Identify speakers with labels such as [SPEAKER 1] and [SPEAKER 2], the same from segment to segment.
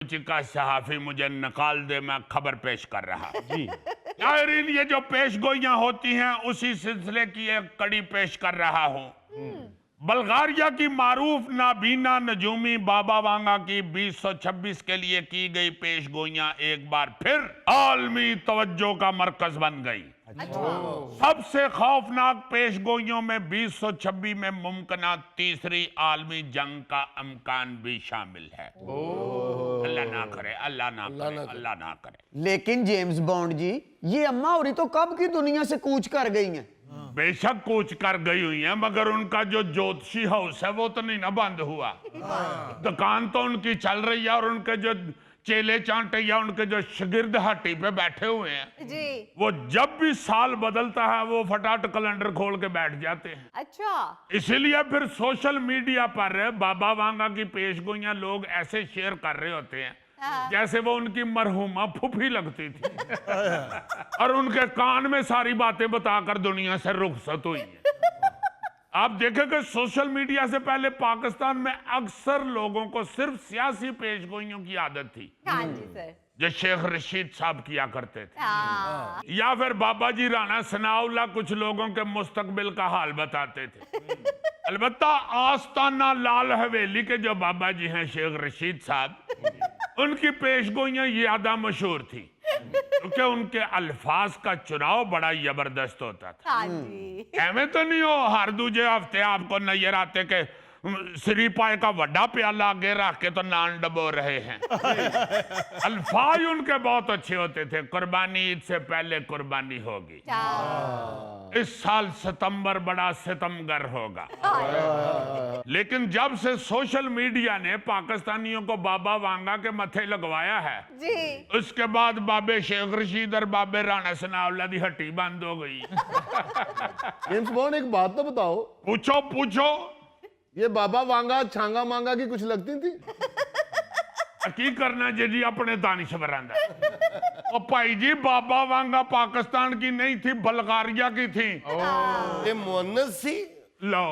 [SPEAKER 1] का सहाफी मुझे निकाल दे, मैं खबर पेश कर रहा
[SPEAKER 2] जी।
[SPEAKER 1] यारीन, ये जो पेश गोइयां होती हैं उसी सिलसिले की एक कड़ी पेश कर रहा हूँ। बल्गारिया की मारूफ नाबीना नजूमी बाबा वांगा की 2026 के लिए की गई पेश गोइयां एक बार फिर आलमी तवज्जो का मरकज बन गई। सबसे खौफनाक पेश गोइयों में 2026 में मुमकिना तीसरी आलमी जंग का अमकान भी शामिल है। अल्लाह ना करे, अल्लाह ना करे, अल्लाह ना करे।
[SPEAKER 3] लेकिन जेम्स बॉन्ड जी, ये अम्मा होरी तो कब की दुनिया से कूच कर गई हैं।
[SPEAKER 1] बेशक कूच कर गई हुई है, मगर उनका जो ज्योतिषी हाउस है वो तो नहीं ना बंद हुआ। दुकान तो उनकी चल रही है और उनके जो चेले चांटे या उनके जो शागिर्द हट्टी पे बैठे हुए हैं
[SPEAKER 4] जी।
[SPEAKER 1] वो जब भी साल बदलता है वो फटाट कैलेंडर खोल के बैठ जाते हैं।
[SPEAKER 4] अच्छा।
[SPEAKER 1] इसीलिए फिर सोशल मीडिया पर बाबा वांगा की पेशगोइयां लोग ऐसे शेयर कर रहे होते हैं जैसे वो उनकी मरहूमा फूफी लगती थी और उनके कान में सारी बातें बताकर दुनिया से रुखसत हुई है। आप देखेंगे सोशल मीडिया से पहले पाकिस्तान में अक्सर लोगों को सिर्फ सियासी पेशगोइयों की आदत थी,
[SPEAKER 4] हाँ जी सर।
[SPEAKER 1] जो शेख रशीद साहब किया करते थे,
[SPEAKER 4] हाँ।
[SPEAKER 1] या फिर बाबा जी राणा सनाउल्लाह कुछ लोगों के मुस्तकबिल का हाल बताते थे। अलबत्ता आस्ताना लाल हवेली के जो बाबा जी हैं शेख रशीद साहब, उनकी पेशगोइयां ज्यादा मशहूर थी क्योंकि उनके अल्फाज का चुनाव बड़ा जबरदस्त होता था।
[SPEAKER 4] हाँ जी।
[SPEAKER 1] एवं तो नहीं हो हर दूजे हफ्ते आपको नजर आते के श्री पाए का वड्डा प्याला आगे रख के तो नान डबो रहे हैं। अल्फाज उनके बहुत अच्छे होते थे। कुर्बानी ईद से पहले कुर्बानी होगी, इस साल सितंबर बड़ा सितमगर होगा। लेकिन जब से सोशल मीडिया ने पाकिस्तानियों को बाबा वांगा के मथे लगवाया है
[SPEAKER 4] जी,
[SPEAKER 1] उसके बाद बाबे शेख रशीद और बाबे राणा सनाउल्लाह की हट्टी बंद हो गई।
[SPEAKER 2] जेम्स बॉन्ड, एक बात तो बताओ,
[SPEAKER 1] पूछो पूछो।
[SPEAKER 2] ये बाबा वांगा छांगा मांगा की कुछ लगती थी?
[SPEAKER 1] की करना जी अपने दानिश्वर और भाई जी, बाबा वांगा पाकिस्तान की नहीं थी, बल्गारिया की थी।
[SPEAKER 5] ये मुअन्नस सी
[SPEAKER 1] लो,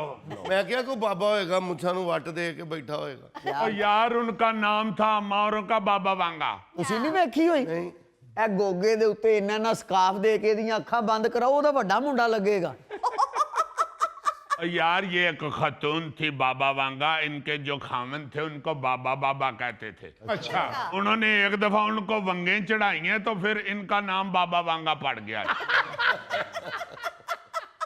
[SPEAKER 5] मैं क्या को बाबा होएगा मुछा नु वट दे के बैठा होएगा।
[SPEAKER 1] और यार उनका नाम था मारों का बाबा वांगा।
[SPEAKER 3] ਤੁਸੀਂ ਨਹੀਂ ਵੇਖੀ ਹੋਈ ਇਹ ਗੋਗੇ ਦੇ ਉੱਤੇ ਇੰਨਾ ਨਾ ਸਕਾਫ ਦੇ ਕੇ ਇਹਦੀਆਂ ਅੱਖਾਂ ਬੰਦ ਕਰਾਓ, ਉਹਦਾ ਵੱਡਾ ਮੁੰਡਾ ਲੱਗੇਗਾ।
[SPEAKER 1] यार ये एक खतून थी बाबा वांगा, इनके जो खामन थे उनको बाबा बाबा कहते थे। अच्छा, उन्होंने एक दफा उनको वंगे चढ़ाई हैं तो फिर इनका नाम बाबा वांगा पड़ गया।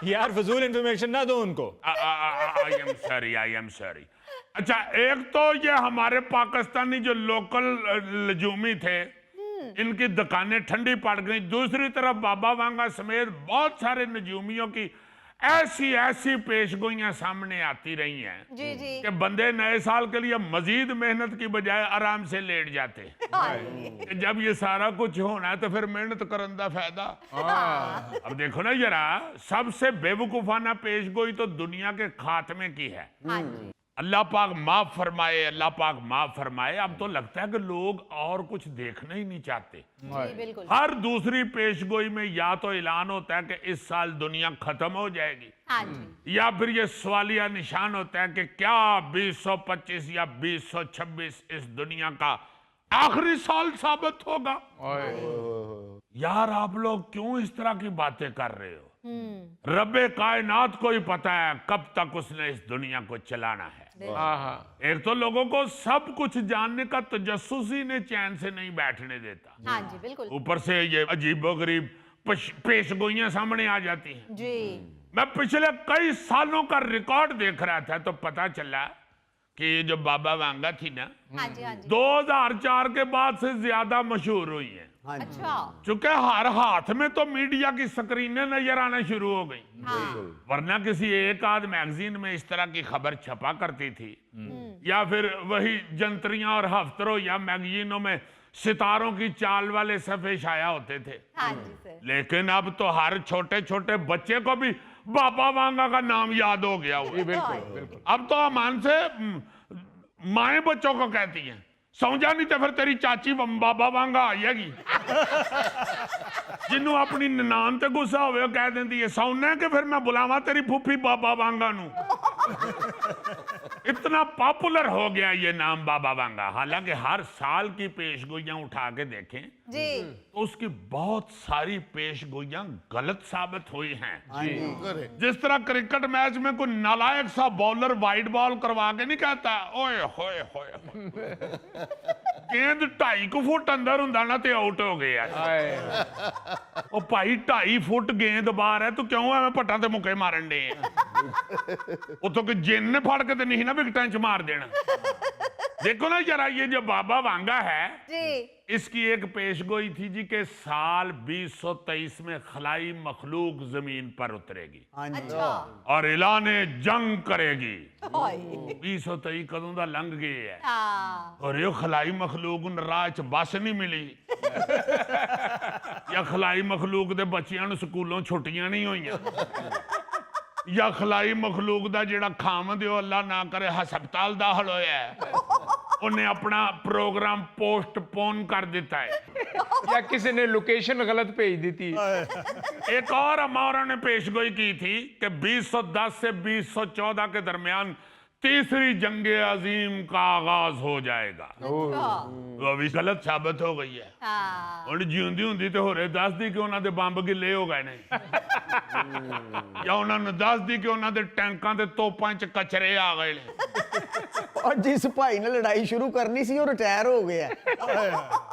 [SPEAKER 6] यार फजूल इंफॉर्मेशन ना दो उनको।
[SPEAKER 1] I am sorry, I am sorry. अच्छा, एक तो ये हमारे पाकिस्तानी जो लोकल लजूमी थे इनकी दुकानें ठंडी पड़ गई, दूसरी तरफ बाबा वांगा समेत बहुत सारे नजूमियों की ऐसी ऐसी पेशगोइयां सामने आती रही हैं
[SPEAKER 4] जी जी।
[SPEAKER 1] कि बंदे नए साल के लिए मजीद मेहनत की बजाय आराम से लेट जाते हैं। जब ये सारा कुछ होना है तो फिर मेहनत करने का फायदा। अब देखो ना जरा, सबसे बेवकूफाना पेशगोई तो दुनिया के खात्मे की है।
[SPEAKER 4] हाँ जी।
[SPEAKER 1] अल्लाह पाक माफ फरमाए, अल्लाह पाक माफ फरमाए। अब तो लगता है कि लोग और कुछ देखना ही नहीं चाहते।
[SPEAKER 4] जी बिल्कुल।
[SPEAKER 1] हर दूसरी पेशगोई में या तो ऐलान होता है कि इस साल दुनिया खत्म हो जाएगी,
[SPEAKER 4] हाँ जी।
[SPEAKER 1] या फिर ये सवालिया निशान होता है कि क्या 2025 या 2026 इस दुनिया का आखिरी साल साबित होगा। यार आप लोग क्यों इस तरह की बातें कर रहे हो? रब्बे कायनात को ही पता है कब तक उसने इस दुनिया को चलाना है। एक तो लोगों को सब कुछ जानने का तजस्सुस ही ने चैन से नहीं बैठने देता,
[SPEAKER 4] हाँ जी बिल्कुल।
[SPEAKER 1] ऊपर से ये अजीबोगरीब पेशगोइयां सामने आ जाती हैं।
[SPEAKER 4] जी।
[SPEAKER 1] मैं पिछले कई सालों का रिकॉर्ड देख रहा था तो पता चला कि जो बाबा वांगा थी ना,
[SPEAKER 4] हाँ जी हाँ जी।
[SPEAKER 1] 2004 के बाद से ज्यादा मशहूर हुई है।
[SPEAKER 4] अच्छा।
[SPEAKER 1] चूंकि हर हाथ में तो मीडिया की स्क्रीनें नजर आना शुरू हो गई, वरना किसी एक आध मैगजीन में इस तरह की खबर छपा करती थी, या फिर वही जंतरियां और हफ्तरों या मैगजीनों में सितारों की चाल वाले सफे छाया होते थे।
[SPEAKER 4] हाँ जी सर।
[SPEAKER 1] लेकिन अब तो हर छोटे छोटे बच्चे को भी बाबा वांगा का नाम याद हो गया हुआ।
[SPEAKER 6] बिल्कुल बिल्कुल।
[SPEAKER 1] अब तो अमान से माएं बच्चों को कहती हैं, समझा नहीं तो फिर तेरी चाची बाबा वांगा आएगी। जिन्हों अपनी ननान ते गुस्सा होवे कह देंदी है, सौना कि फिर मैं बुलावा तेरी फूफी बाबा वांगा नू। इतना पॉपुलर हो गया ये नाम बाबा वांगा। हालांकि हर साल की पेशगोइयां उठा के देखें
[SPEAKER 4] जी
[SPEAKER 1] तो उसकी बहुत सारी पेशगोइयां गलत साबित हुई हैं।
[SPEAKER 5] करेक्ट।
[SPEAKER 1] जिस तरह क्रिकेट मैच में कोई नालायक सा बॉलर वाइड बॉल करवा के नहीं कहता ओए होए होए गेंद 2.5 फुट अंदर हुंदा ना ते आउट हो गया। ओ भाई 2.5 फुट गेंद बाहर है, तू क्यों एवें पट्टां ते मुक्के मारन दे? उतो कि जिन ने फड़ के ते नहीं ना विकेटां च मार देना। देखो ना जरा, ये जो बाबा वांगा है
[SPEAKER 4] जी
[SPEAKER 1] इसकी एक पेशगोई थी जी के साल 2023 में खलाई मखलूक जमीन पर उतरेगी
[SPEAKER 4] अच्छा
[SPEAKER 1] और ऐलाने जंग करेगी।
[SPEAKER 4] हाय
[SPEAKER 1] 2023 कदों दा लंघ गया है
[SPEAKER 4] हाँ
[SPEAKER 1] और ये खलाई मखलूक न राह च बस नहीं मिली या खलाई मखलूक दे बच्चियां नूं स्कूलों छुट्टियां नहीं होईयां या खलाई मखलूक दा जेड़ा खामद है ओ अल्लाह ना करे हस्पताल दाखल होया है, उन्हें अपना प्रोग्राम पोस्टपोन कर देता है।
[SPEAKER 7] या किसी ने लोकेशन गलत भेज दी थी।
[SPEAKER 1] एक और अमौरा ने पेशगोई की थी कि 2010 से 2014 के दरमियान तीसरी जंगे अजीम का आगाज हो जाएगा। वो अभी गलत साबित हो गई है।
[SPEAKER 4] हाँ
[SPEAKER 1] ਹੁਣ ਜਿਉਂਦੀ ਹੁੰਦੀ ਤੇ ਹੋਰੇ ਦੱਸਦੀ ਕਿ ਉਹਨਾਂ ਦੇ ਬੰਬ ਗਿੱਲੇ ਹੋ ਗਏ ਨੇ ਜਾਂ ਉਹਨਾਂ ਨੂੰ ਦੱਸਦੀ ਕਿ ਉਹਨਾਂ ਦੇ ਟੈਂਕਾਂ ਤੇ ਤੋਪਾਂ 'ਚ ਕਚਰੇ ਆ ਗਏ ਨੇ।
[SPEAKER 3] और जिस भाई ने लड़ाई शुरू करनी सी वो रिटायर हो गया।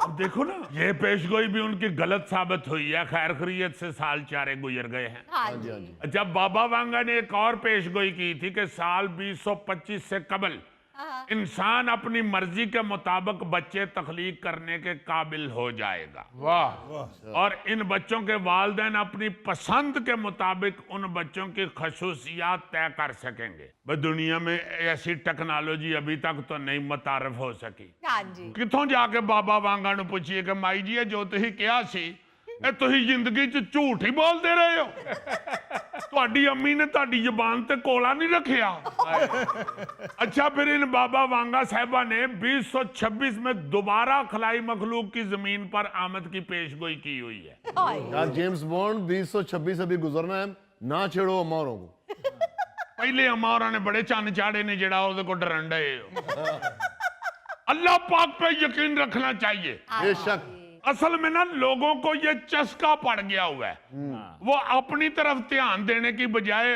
[SPEAKER 1] अब देखो ना, ये पेशगोई भी उनकी गलत साबित हुई है। खैर खैरियत से साल 4 गुजर गए हैं।
[SPEAKER 4] हाँ जी
[SPEAKER 1] जब बाबा वांगा ने एक और पेशगोई की थी कि साल 2025 से कबल इंसान अपनी मर्जी के मुताबिक बच्चे तख्लीक करने के काबिल हो जाएगा।
[SPEAKER 7] वाह।
[SPEAKER 1] और इन बच्चों के वालिदैन अपनी पसंद के मुताबिक उन बच्चों की खसूसियात तय कर सकेंगे। भाई दुनिया में ऐसी टेक्नोलॉजी अभी तक तो नहीं मुतारफ हो सकी।
[SPEAKER 4] हाँ जी
[SPEAKER 1] किथों जाके बाबा वांगा नूं पुछिए कि माई जी जो तुसीं कहा सी ਇਹ ਤੁਸੀਂ ਜ਼ਿੰਦਗੀ 'ਚ ਝੂਠ ਹੀ ਬੋਲਦੇ ਰਹੇ ਹੋ। ਤੁਹਾਡੀ ਅੰਮੀ ਨੇ ਤੁਹਾਡੀ ਜ਼ਬਾਨ ਤੇ ਕੋਲਾ नहीं रखिया। अच्छा फिर इन बाबा वांगा साहिबा ने 2026 में दोबारा खलाई मखलूक की जमीन पर आमद की पेशगोई की हुई है।
[SPEAKER 4] हाय
[SPEAKER 2] यार जेम्स बॉन्ड 2026 अभी गुजरना है, ना छेड़ो अमौरों को।
[SPEAKER 1] पहले अमौरा ने बड़े चन्न चाड़े ने जेड़ा ਉਹਦੇ ਕੋਲ डरन डे हो। अल्लाह पाक पे यकीन रखना चाहिए।
[SPEAKER 2] बेशक
[SPEAKER 1] असल में ना लोगों को ये चस्का पड़ गया हुआ है, वो अपनी तरफ ध्यान देने की बजाय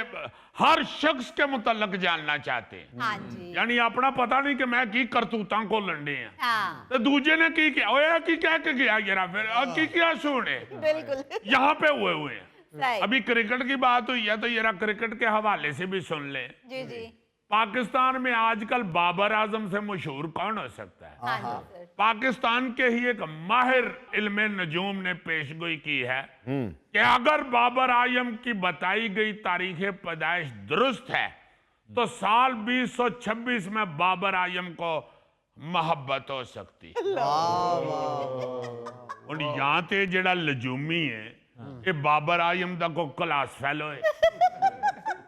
[SPEAKER 1] हर शख्स के मुतल्लक जानना चाहते हैं।
[SPEAKER 4] हाँ जी
[SPEAKER 1] यानी अपना पता नहीं कि मैं की करतूतां को लंडे हैं
[SPEAKER 4] हाँ
[SPEAKER 1] तो दूजे ने की क्या ओए की कह के गया जरा फिर की क्या सुने
[SPEAKER 4] बिल्कुल
[SPEAKER 1] यहाँ पे हुए हैं।
[SPEAKER 4] सही
[SPEAKER 1] अभी क्रिकेट की बात हुई है तो जरा क्रिकेट के हवाले से भी सुन ले।
[SPEAKER 4] जी जी
[SPEAKER 1] पाकिस्तान में आजकल बाबर आजम से मशहूर कौन हो सकता है?
[SPEAKER 4] हाँ जी सर
[SPEAKER 1] पाकिस्तान के ही एक माहिर इल्मे नजूम ने पेशगोई की है कि अगर बाबर आजम की बताई गई तारीख पैदाइश दुरुस्त है तो साल 2026 में बाबर आजम को मोहब्बत हो सकती है। और यहाँ ते जेड़ा लजूमी है ये बाबर आजम दा को क्लास फेलो है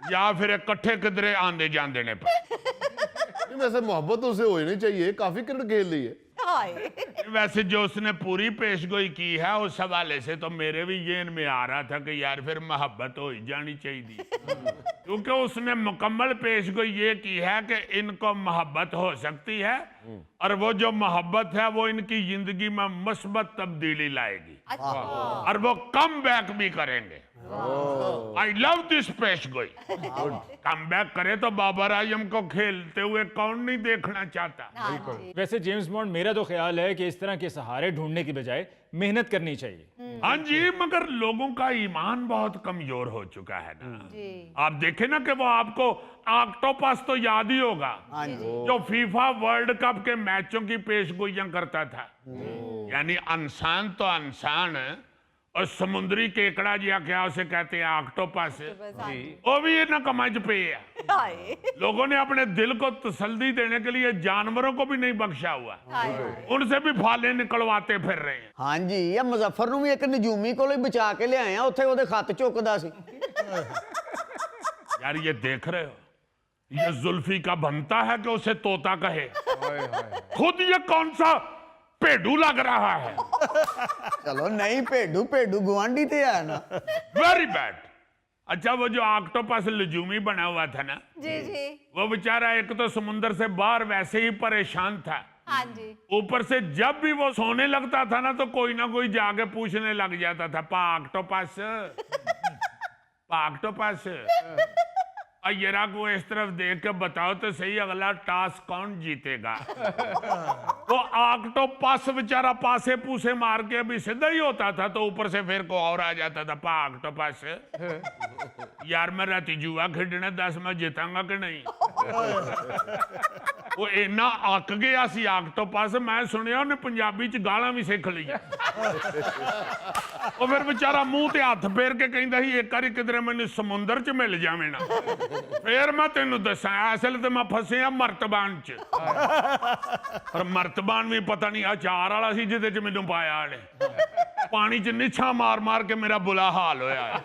[SPEAKER 1] या फिर इकट्ठे किधरे आंदे जांदे ने पर।
[SPEAKER 2] नहीं, वैसे मोहब्बत तो उसे हो ही नहीं चाहिए, काफी क्रिकेट खेल ली है।
[SPEAKER 4] हाय
[SPEAKER 1] वैसे जो उसने पूरी पेशगोई की है उस हवाले से तो मेरे भी जेहन में आ रहा था कि यार फिर मोहब्बत हो ही जानी चाहिए क्योंकि उसने मुकम्मल पेशगोई ये की है कि इनको मोहब्बत हो सकती है और वो जो मोहब्बत है वो इनकी जिंदगी में मुस्बत तब्दीली लाएगी
[SPEAKER 4] अच्छा
[SPEAKER 1] और वो कम बैक भी करेंगे। आई लव दिस पेशगोई। कम बैक करे तो बाबर आजम को खेलते हुए कौन नहीं देखना चाहता।
[SPEAKER 4] हाँ जी
[SPEAKER 6] वैसे जेम्स बॉन्ड मेरा तो ख्याल है कि इस तरह के सहारे ढूंढने की बजाय मेहनत करनी चाहिए।
[SPEAKER 1] हाँ जी, मगर लोगों का ईमान बहुत कमजोर हो चुका है ना।
[SPEAKER 4] जी
[SPEAKER 1] आप देखें ना कि वो आपको ऑक्टोपस तो याद ही होगा
[SPEAKER 3] हाँ जी
[SPEAKER 1] जो फीफा वर्ल्ड कप के मैचों की पेशगोइयां करता था। यानी इंसान तो इंसान और समुद्री केकड़ा जिया क्या उसे कहते हैं ऑक्टोपस, वो भी ये ना कमज पे है।
[SPEAKER 4] हाय
[SPEAKER 1] लोगों ने अपने दिल को तसल्ली देने के लिए जानवरों को भी नहीं बख्शा हुआ, उनसे भी फाले निकलवाते फिर रहे हैं।
[SPEAKER 3] हाँ जी ये मुजफ्फर ਨੂੰ ਵੀ ਇੱਕ ਨਜੂਮੀ ਕੋਲੋਂ ਹੀ ਬਚਾ ਕੇ ਲਿਆਏ ਆ, ਉੱਥੇ ਉਹਦੇ ਖੱਤ ਝੁਕਦਾ ਸੀ।
[SPEAKER 1] यार ये देख रहे हो, ये जुल्फी का बनता है कि उसे तोता कहे। खुद ये कौन सा भेड़ू लग रहा है।
[SPEAKER 3] ਚਲੋ ਨਹੀਂ ਭੇਡੂ ਭੇਡੂ ਗਵਾਂਢੀ ਤੇ ਆ ਨਾ।
[SPEAKER 1] Very bad. अच्छा वो जो ऑक्टोपस लजूमी बना हुआ था ना,
[SPEAKER 4] जी जी
[SPEAKER 1] वो बेचारा एक तो समुंदर से बाहर वैसे ही परेशान था,
[SPEAKER 4] हाँ जी
[SPEAKER 1] ऊपर से जब भी वो सोने लगता था ना तो कोई ना कोई जाके पूछने लग जाता था, ऑक्टोपस ऑक्टोपस अय्यरा को इस तरफ देख के बताओ तो सही अगला टास्क कौन जीतेगा। तो ऑक्टोपस बेचारा पासे पूसे मार के अभी सीधा ही होता था तो ऊपर से फिर को और आ जाता था, ऑक्टोपस यार मैं राती जुआ खेडना, 10 मैं जीतांगा कि नहीं। वो इन्ना अक गया सी ऑक्टोपस, मैं सुनिया उन्हें पंजाबी च गालां भी सीख लिया। ਉਹ ਫਿਰ ਵਿਚਾਰਾ ਮੂੰਹ ਤੇ ਹੱਥ ਫੇਰ ਕੇ ਕਹਿੰਦਾ ਸੀ ਇੱਕ ਵਾਰੀ ਕਿਧਰੇ ਮੈਨੂੰ ਸਮੁੰਦਰ 'ਚ ਮਿਲ ਜਾਵੇਂ ਨਾ, ਫੇਰ ਮੈਂ ਤੈਨੂੰ ਦੱਸਾਂ ਅਸਲ ਤੇ ਮੈਂ ਫਸਿਆ ਮਰਤਬਾਨ 'ਚ। ਪਰ ਮਰਤਬਾਨ ਵੀ ਪਤਾ ਨਹੀਂ ਅਚਾਰ ਵਾਲਾ ਸੀ ਜਿਹਦੇ 'ਚ ਮੈਨੂੰ ਪਾਇਆ ਉਹਨੇ, ਪਾਣੀ 'ਚ ਨਿਛਾਂ ਮਾਰ ਮਾਰ ਕੇ ਮੇਰਾ ਬੁਰਾ ਹਾਲ ਹੋਇਆ।